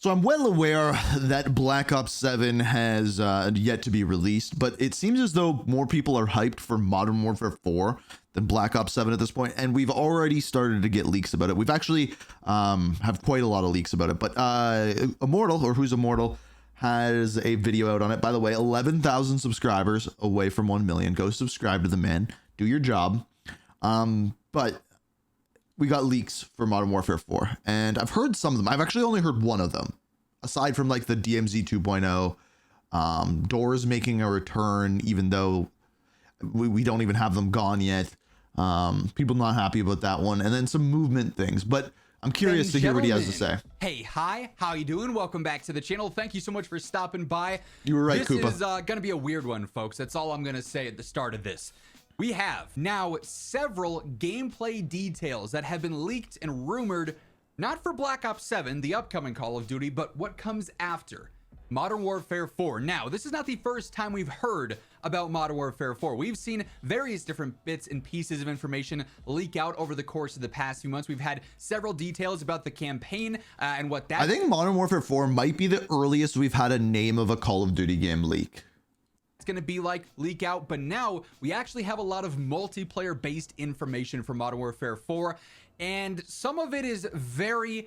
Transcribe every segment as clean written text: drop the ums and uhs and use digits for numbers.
So I'm well aware that Black Ops 7 has yet to be released, but it seems as though more people are hyped for Modern Warfare 4 than Black Ops 7 at this point, and we've already started to get leaks about it. We've actually have quite a lot of leaks about it, but Immortal, or Who's Immortal, has a video out on it. By the way, 11,000 subscribers away from 1 million. Go subscribe to the man. Do your job. But we got leaks for Modern Warfare 4, and I've heard some of them. I've actually only heard one of them, aside from like the DMZ 2.0, Doors making a return, even though we don't even have them gone yet. People not happy about that one, and then some movement things, but I'm curious to hear what he has to say. Hey, hi, how you doing? Welcome back to the channel. Thank you so much for stopping by. You were right, This Koopa. is gonna be a weird one, folks. That's all I'm gonna say at the start of this. We have now several gameplay details that have been leaked and rumored, not for Black Ops 7, the upcoming Call of Duty, but what comes after Modern Warfare 4. Now, this is not the first time we've heard about Modern Warfare 4. We've seen various different bits and pieces of information leak out over the course of the past few months. We've had several details about the campaign and what that... I think Modern Warfare 4 might be the earliest we've had a name of a Call of Duty game leak. Going to be like leak out, but now we actually have a lot of multiplayer based information for Modern Warfare 4, and some of it is very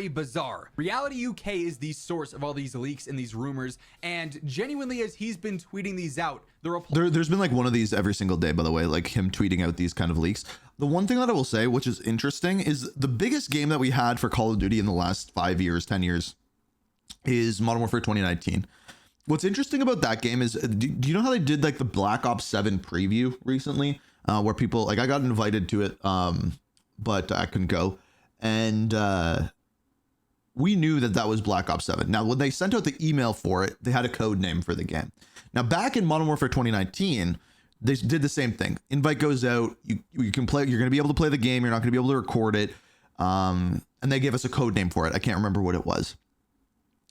bizarre. Reality UK is the source of all these leaks and these rumors, and genuinely, as he's been tweeting these out, there's been like one of these every single day, by the way, like him tweeting out these kind of leaks. The one thing that I will say, which is interesting, is the biggest game that we had for Call of Duty in the last 5 years, 10 years is Modern Warfare 2019. What's interesting about that game is, do you know how they did like the Black Ops 7 preview recently, where people, like, I got invited to it, but I couldn't go. And we knew that that was Black Ops 7. Now, when they sent out the email for it, they had a code name for the game. Now, back in Modern Warfare 2019, they did the same thing. Invite goes out, you can play, you're going to be able to play the game, you're not going to be able to record it. And they gave us a code name for it. I can't remember what it was.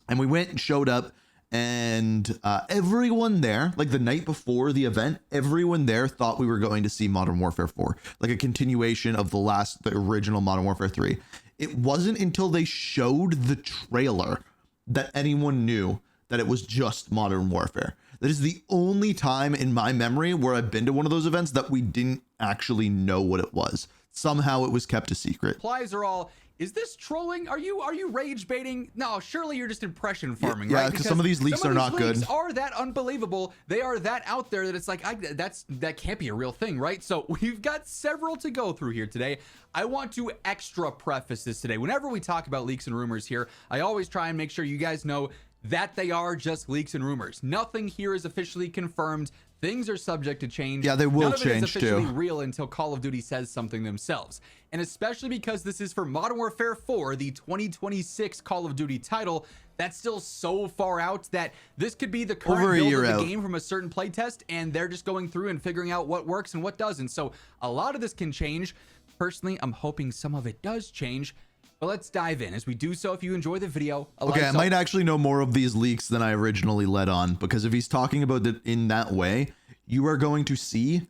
And we went and showed up. And everyone there, like the night before the event, everyone there thought we were going to see Modern Warfare 4, like a continuation of the original Modern Warfare 3. It wasn't until they showed the trailer that anyone knew that it was just Modern Warfare. That is the only time in my memory where I've been to one of those events that we didn't actually know what it was. Somehow it was kept a secret. Replies are all, is this trolling? Are you rage baiting? No, surely you're just impression farming, yeah, right? because some of these leaks are not good. Are that unbelievable? They are that out there that it's like, that can't be a real thing, right? So we've got several to go through here today. I want to extra preface this today. Whenever we talk about leaks and rumors here, I always try and make sure you guys know that they are just leaks and rumors. Nothing here is officially confirmed. Things are subject to change. Yeah, they will None of it is change officially too. real until Call of Duty says something themselves. And especially because this is for Modern Warfare 4, the 2026 Call of Duty title, that's still so far out that this could be the current build of the game from a certain playtest, and they're just going through and figuring out what works and what doesn't. So a lot of this can change. Personally, I'm hoping some of it does change. But let's dive in. As we do so, if you enjoy the video, I might actually know more of these leaks than I originally let on, because if he's talking about it in that way, you are going to see,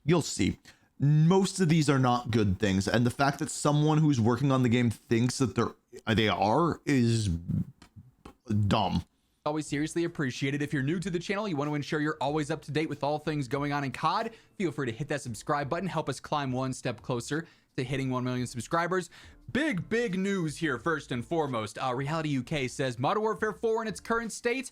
you'll see. Most of these are not good things, and the fact that someone who's working on the game thinks that they are is dumb. Always seriously appreciated. If you're new to the channel, you want to ensure you're always up to date with all things going on in COD, feel free to hit that subscribe button, help us climb one step closer to hitting 1 million subscribers. Big news here. First and foremost, Reality UK says Modern Warfare 4 in its current state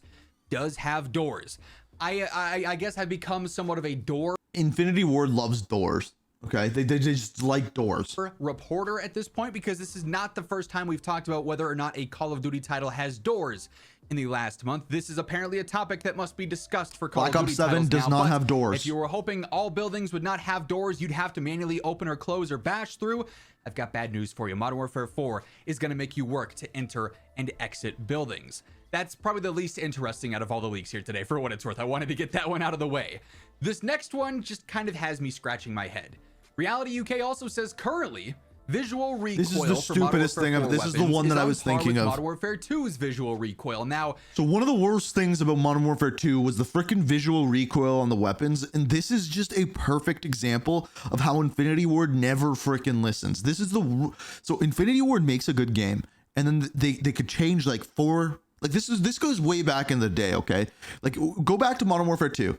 does have doors. I guess I've become somewhat of a door Infinity Ward loves doors. Okay, they just like doors. Reporter at this point, because this is not the first time we've talked about whether or not a Call of Duty title has doors in the last month. This is apparently a topic that must be discussed for Call of Duty. Black Ops 7 does not have doors. If you were hoping all buildings would not have doors, you'd have to manually open or close or bash through. I've got bad news for you. Modern Warfare 4 is going to make you work to enter and exit buildings. That's probably the least interesting out of all the leaks here today, for what it's worth. I wanted to get that one out of the way. This next one just kind of has me scratching my head. Reality UK also says currently visual recoil. This is the stupidest thing of this is the one that I was thinking of. Modern Warfare 2's visual recoil. Now, so one of the worst things about Modern Warfare 2 was the freaking visual recoil on the weapons, and this is just a perfect example of how Infinity Ward never freaking listens. This is so Infinity Ward makes a good game, and then they could change like four. Like this goes way back in the day. Okay, like go back to Modern Warfare 2.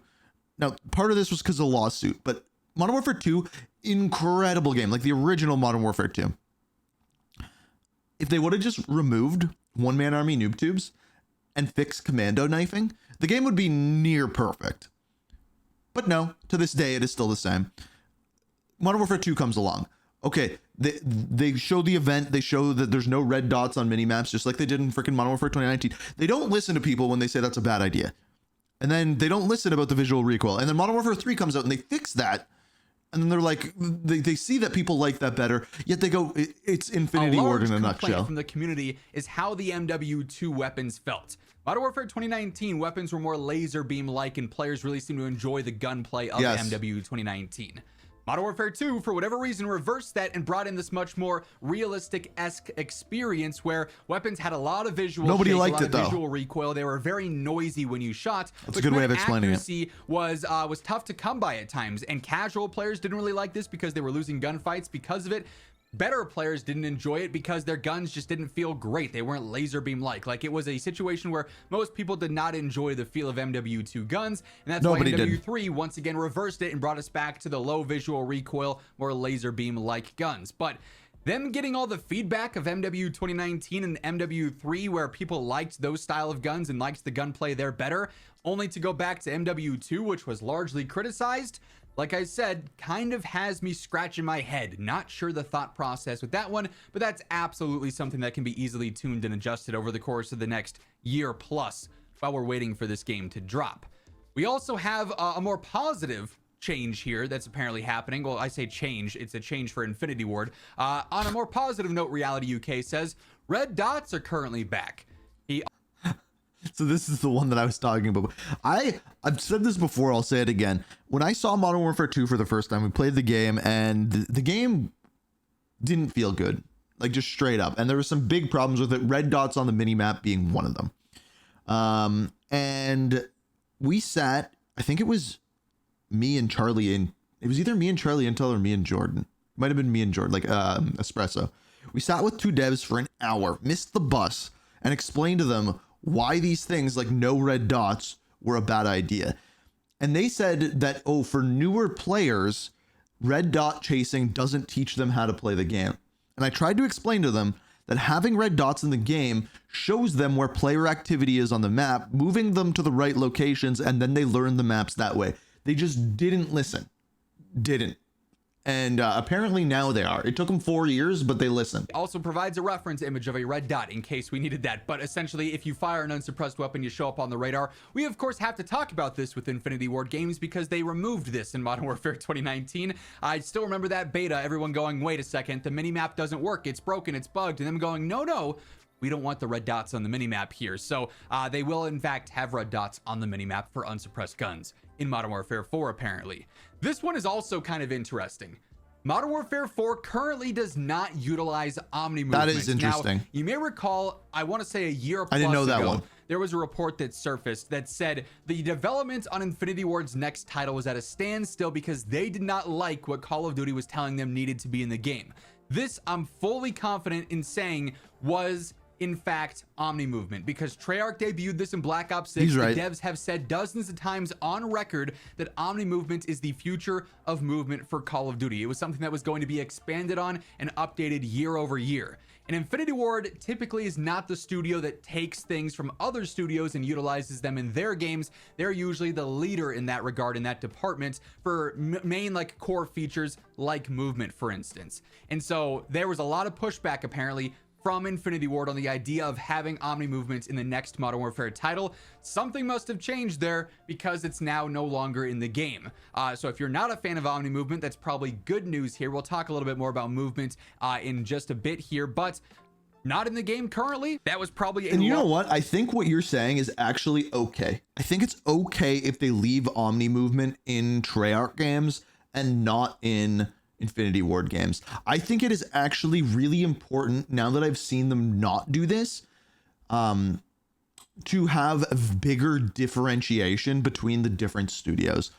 Now part of this was because of the lawsuit, but Modern Warfare 2, incredible game, like the original Modern Warfare 2. If they would have just removed one-man army noob tubes and fixed commando knifing, the game would be near perfect. But no, to this day, it is still the same. Modern Warfare 2 comes along. Okay, they show the event. They show that there's no red dots on minimaps, just like they did in freaking Modern Warfare 2019. They don't listen to people when they say that's a bad idea. And then they don't listen about the visual recoil. And then Modern Warfare 3 comes out and they fix that. And then they're like, they see that people like that better, yet they go, it's Infinity Ward in a nutshell. From the community is how the MW2 weapons felt. Modern Warfare 2019 weapons were more laser beam like, and players really seem to enjoy the gunplay of MW 2019. Modern Warfare 2, for whatever reason, reversed that and brought in this much more realistic-esque experience where weapons had a lot of visual Nobody shake, liked a lot it, of though. visual recoil. They were very noisy when you shot. That's a good way of explaining it. Accuracy was tough to come by at times, and casual players didn't really like this because they were losing gunfights because of it. Better players didn't enjoy it because their guns just didn't feel great. They weren't laser beam like it was a situation where most people did not enjoy the feel of MW2 guns, and that's why MW3 once again reversed it and brought us back to the low visual recoil, more laser beam like guns. But them getting all the feedback of MW 2019 and MW3 where people liked those style of guns and liked the gunplay there better, only to go back to MW2, which was largely criticized, like I said, kind of has me scratching my head. Not sure the thought process with that one, but that's absolutely something that can be easily tuned and adjusted over the course of the next year plus while we're waiting for this game to drop. We also have a more positive change here that's apparently happening. Well, I say change, it's a change for Infinity Ward. On a more positive note, Reality UK says red dots are currently back. So this is the one that I was talking about. I've said this before, I'll say it again. When I saw Modern Warfare 2 for the first time, we played the game, and the game didn't feel good, like just straight up. And there were some big problems with it, red dots on the minimap being one of them. And we sat, I think it was me and Charlie, and it was either me and Charlie Intel or me and Jordan. Might have been me and Jordan, like Espresso. We sat with two devs for an hour, missed the bus, and explained to them why these things like no red dots were a bad idea. And they said that, oh, for newer players, red dot chasing doesn't teach them how to play the game. And I tried to explain to them that having red dots in the game shows them where player activity is on the map, moving them to the right locations, and then they learn the maps that way. They just didn't listen. Didn't. And apparently now they are. It took them 4 years, but they listened. Also provides a reference image of a red dot in case we needed that. But essentially, if you fire an unsuppressed weapon, you show up on the radar. We, of course, have to talk about this with Infinity Ward games because they removed this in Modern Warfare 2019. I still remember that beta, everyone going, wait a second, the minimap doesn't work. It's broken, it's bugged. And them going, no, we don't want the red dots on the minimap here. So they will, in fact, have red dots on the minimap for unsuppressed guns in Modern Warfare 4, apparently. This one is also kind of interesting. Modern Warfare 4 currently does not utilize omnimovement. That is interesting. Now, you may recall, I want to say a year plus I didn't know that ago, one. there was a report that surfaced that said the development on Infinity Ward's next title was at a standstill because they did not like what Call of Duty was telling them needed to be in the game. This, I'm fully confident in saying, was in fact omnimovement, because Treyarch debuted this in Black Ops 6. He's right. The devs have said dozens of times on record that omnimovement is the future of movement for Call of Duty. It was something that was going to be expanded on and updated year over year. And Infinity Ward typically is not the studio that takes things from other studios and utilizes them in their games. They're usually the leader in that regard, in that department, for main like core features like movement, for instance. And so there was a lot of pushback apparently from Infinity Ward on the idea of having omnimovement in the next Modern Warfare title. Something must have changed there because it's now no longer in the game. So if you're not a fan of omnimovement, that's probably good news here. We'll talk a little bit more about movement in just a bit here, but not in the game currently. That was probably And you know what? I think what you're saying is actually okay. I think it's okay if they leave omnimovement in Treyarch games and not in Infinity Ward games. I think it is actually really important, now that I've seen them not do this, to have a bigger differentiation between the different studios.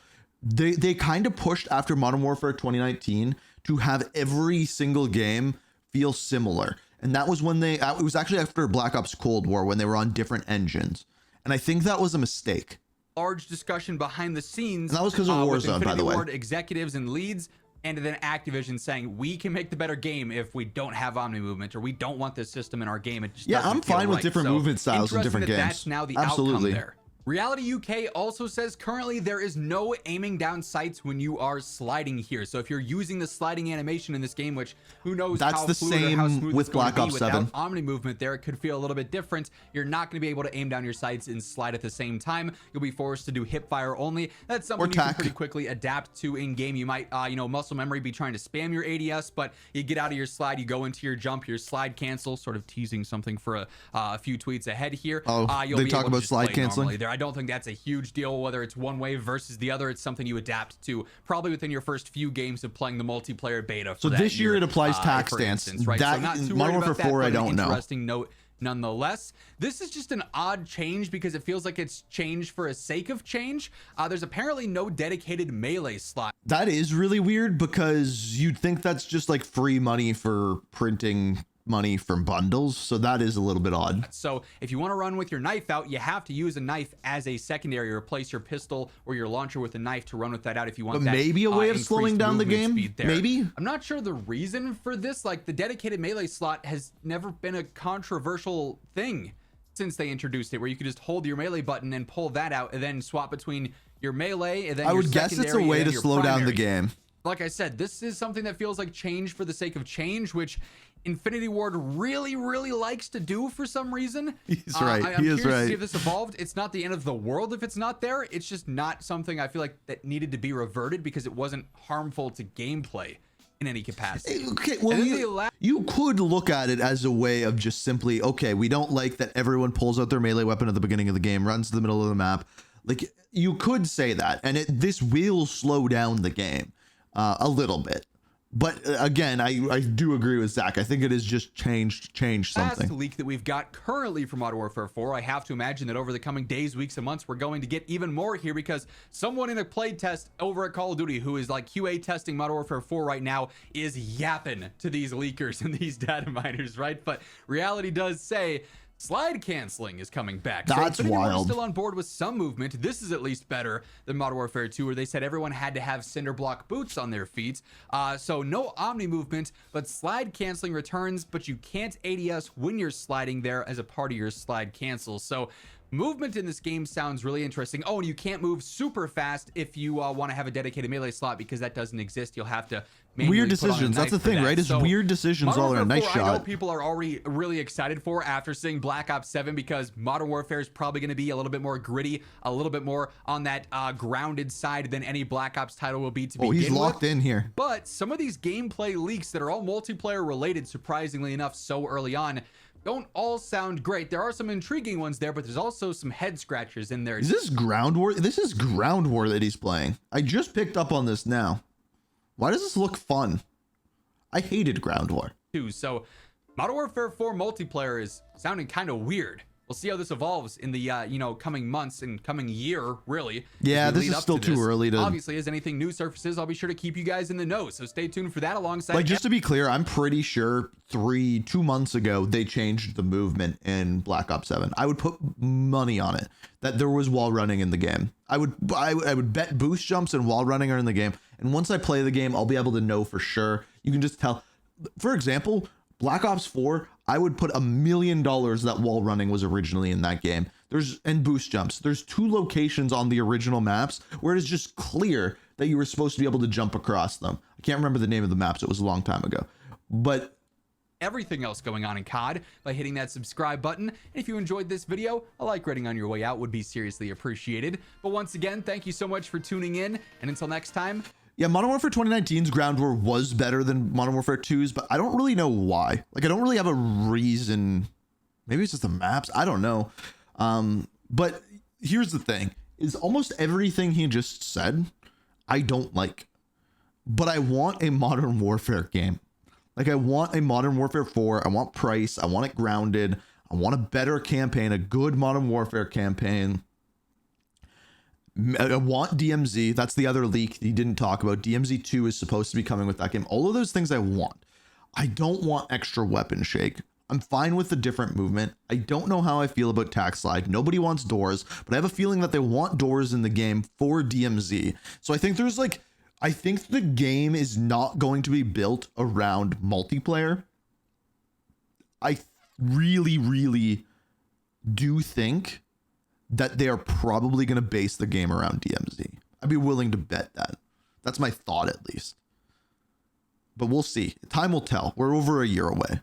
They kind of pushed after Modern Warfare 2019 to have every single game feel similar. And that was when it was actually after Black Ops Cold War when they were on different engines. And I think that was a mistake. Large discussion behind the scenes. And that was because of Warzone, by the way. Executives and leads, and then Activision saying we can make the better game if we don't have omnimovement, or we don't want this system in our game. It just I'm fine with different movement styles in different games. That's now the outcome there. Reality UK also says currently there is no aiming down sights when you are sliding here. So if you're using the sliding animation in this game, which who knows that's how the fluid or same how smooth with it's going Black to be Ops without 7. omni movement there, it could feel a little bit different. You're not going to be able to aim down your sights and slide at the same time. You'll be forced to do hip fire only. That's something you can pretty quickly adapt to in game. You might, muscle memory be trying to spam your ADS, but you get out of your slide, you go into your jump, your slide cancel, sort of teasing something for a few tweets ahead here. You'll they talk about slide canceling there. I don't think that's a huge deal, whether it's one way versus the other. It's something you adapt to probably within your first few games of playing the multiplayer beta. So this year it applies tac stance, right? That, so not too Modern worried Warfare about that, 4, but I don't an know. Interesting note nonetheless. This is just an odd change because it feels like it's changed for a sake of change. There's apparently no dedicated melee slot. That is really weird because you'd think that's just like free money for printing money from bundles, so that is a little bit odd. So if you want to run with your knife out, you have to use a knife as a secondary. Replace your pistol or your launcher with a knife to run with that out if you want. But maybe a way of slowing down the game. Maybe I'm not sure the reason for this. Like the dedicated melee slot has never been a controversial thing since they introduced it, where you could just hold your melee button and pull that out and then swap between your melee and then I would guess it's a way to slow down the game. Like I said, this is something that feels like change for the sake of change, which Infinity Ward really, really likes to do for some reason. He's right. I'm curious to see if this evolved. It's not the end of the world if it's not there. It's just not something I feel like that needed to be reverted because it wasn't harmful to gameplay in any capacity. Okay, well, you could look at it as a way of just simply, okay, we don't like that everyone pulls out their melee weapon at the beginning of the game, runs to the middle of the map. Like, you could say that, and this will slow down the game a little bit. But again, I do agree with Zach. I think it is just changed something. Last leak that we've got currently from Modern Warfare 4, I have to imagine that over the coming days, weeks, and months, we're going to get even more here because someone in a play test over at Call of Duty who is like QA testing Modern Warfare 4 right now is yapping to these leakers and these data miners, right? But reality does say slide canceling is coming back. That's wild. Still on board with some movement. This is at least better than Modern Warfare 2, where they said everyone had to have cinder block boots on their feet. So no omni movement, but slide canceling returns, but you can't ADS when you're sliding there as a part of your slide cancel. So movement in this game sounds really interesting. Oh, and you can't move super fast if you want to have a dedicated melee slot because that doesn't exist. You'll have to weird decisions. That's the thing, right? It's weird decisions all around. Nice shot. I know people are already really excited for after seeing Black Ops 7 because Modern Warfare is probably going to be a little bit more gritty, a little bit more on that grounded side than any Black Ops title will be to begin with. He's locked in here. But some of these gameplay leaks that are all multiplayer related, surprisingly enough, so early on, don't all sound great. There are some intriguing ones there, but there's also some head scratchers in there. Is this Ground War? This is Ground War that he's playing. I just picked up on this now. Why does this look fun? I hated Ground War. So Modern Warfare 4 multiplayer is sounding kind of weird. We'll see how this evolves in the coming months and coming year, really. Yeah, this is still too early to. Obviously, as anything new surfaces, I'll be sure to keep you guys in the know. So stay tuned for that. Alongside, like, just to be clear, I'm pretty sure 2 months ago they changed the movement in Black Ops 7. I would put money on it that there was wall running in the game. I would bet boost jumps and wall running are in the game. And once I play the game, I'll be able to know for sure. You can just tell. For example, Black Ops 4, I would put $1 million that wall running was originally in that game. And boost jumps. There's 2 locations on the original maps where it is just clear that you were supposed to be able to jump across them. I can't remember the name of the maps. It was a long time ago. But everything else going on in COD by hitting that subscribe button. And if you enjoyed this video, a like rating on your way out would be seriously appreciated. But once again, thank you so much for tuning in. And until next time. Yeah, Modern Warfare 2019's Ground War was better than Modern Warfare 2's, but I don't really know why. Like, I don't really have a reason. Maybe it's just the maps. I don't know. But here's the thing, is almost everything he just said, I don't like. But I want a Modern Warfare game. Like, I want a Modern Warfare 4. I want price. I want it grounded. I want a better campaign, a good Modern Warfare campaign. I want DMZ. That's the other leak he didn't talk about. DMZ 2 is supposed to be coming with that game. All of those things I want. I don't want extra weapon shake. I'm fine with the different movement. I don't know how I feel about tack slide. Nobody wants doors, but I have a feeling that they want doors in the game for DMZ. So I think I think the game is not going to be built around multiplayer. I really, really do think that they are probably going to base the game around DMZ. I'd be willing to bet that. That's my thought, at least. But we'll see. Time will tell. We're over a year away.